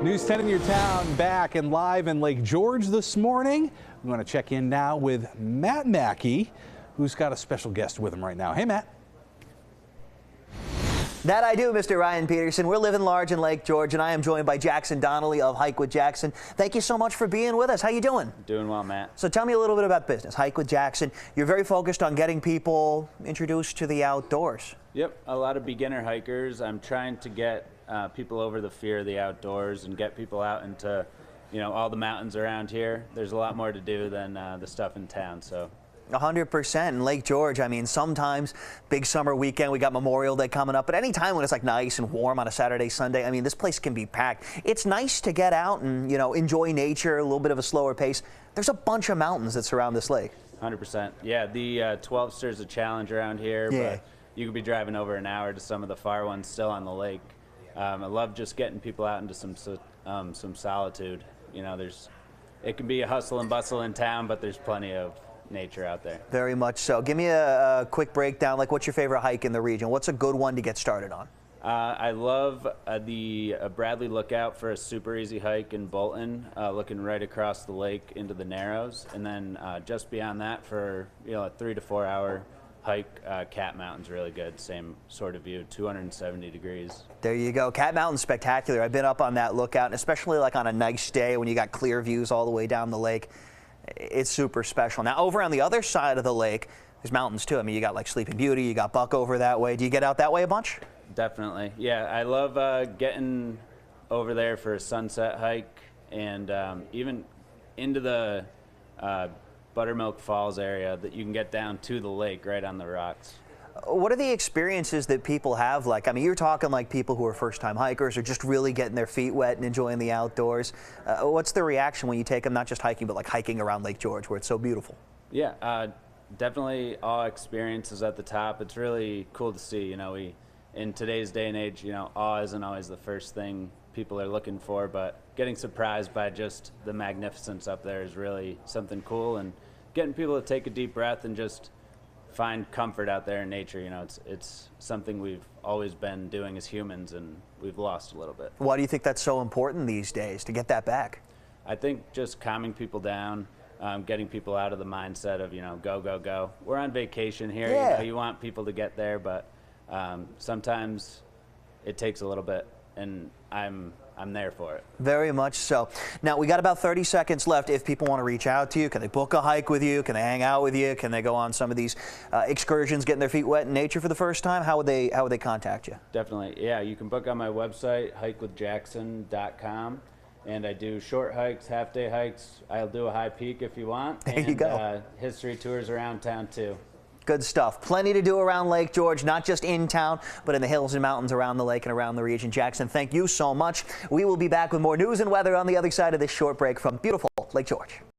News 10 in your town back and live in Lake George this morning. We want to check in now with Matt Mackey, who's got a special guest with him right now. Hey, Matt. That I do, Mr. Ryan Peterson. We're living large in Lake George, and I am joined by Jackson Donnelly of Hike with Jackson. Thank you so much for being with us. How you doing? Doing well, Matt. So tell me a little bit about business. Hike with Jackson. You're very focused on getting people introduced to the outdoors. Yep, a lot of beginner hikers. I'm trying to get people over the fear of the outdoors and get people out into, all the mountains around here. There's a lot more to do than the stuff in town, so. 100%. In Lake George, I mean, sometimes big summer weekend, we got Memorial Day coming up, but any time when it's like nice and warm on a Saturday, Sunday, I mean, this place can be packed. It's nice to get out and, enjoy nature, a little bit of a slower pace. There's a bunch of mountains that surround this lake. 100%. Yeah, the 12ster is a challenge around here, but you could be driving over an hour to some of the far ones still on the lake. I love just getting people out into some solitude. It can be a hustle and bustle in town, but there's plenty of nature out there. Very much so. Give me a quick breakdown. Like, what's your favorite hike in the region? What's a good one to get started on? I love the Bradley Lookout for a super easy hike in Bolton, looking right across the lake into the Narrows, and then just beyond that for a 3 to 4 hour hike. Cat Mountain's really good. Same sort of view, 270 degrees. There you go. Cat Mountain's spectacular. I've been up on that lookout, and especially like on a nice day when you got clear views all the way down the lake. It's super special. Now, over on the other side of the lake, there's mountains too. I mean, you got like Sleeping Beauty, you got Buck over that way. Do you get out that way a bunch? Definitely. Yeah, I love getting over there for a sunset hike, and even into the Buttermilk Falls area that you can get down to the lake right on the rocks. What are the experiences that people have? Like, I mean, you're talking like people who are first-time hikers or just really getting their feet wet and enjoying the outdoors. What's the reaction when you take them, not just hiking, but like hiking around Lake George where it's so beautiful? Yeah, definitely awe experiences at the top. It's really cool to see. In today's day and age, awe isn't always the first thing people are looking for, but getting surprised by just the magnificence up there is really something cool, and getting people to take a deep breath and just find comfort out there in nature. It's something we've always been doing as humans, and we've lost a little bit. Why do you think that's so important these days to get that back? I think just calming people down, getting people out of the mindset of go, go, go. We're on vacation here. Yeah. You want people to get there, but sometimes it takes a little bit, and I'm there for it. Very much so. Now, we got about 30 seconds left. If people want to reach out to you, can they book a hike with you? Can they hang out with you? Can they go on some of these excursions, getting their feet wet in nature for the first time? How would they contact you? Definitely. Yeah, you can book on my website, hikewithjackson.com. And I do short hikes, half-day hikes. I'll do a high peak if you want. There you go. History tours around town, too. Good stuff. Plenty to do around Lake George, not just in town, but in the hills and mountains around the lake and around the region. Jackson, thank you so much. We will be back with more news and weather on the other side of this short break from beautiful Lake George.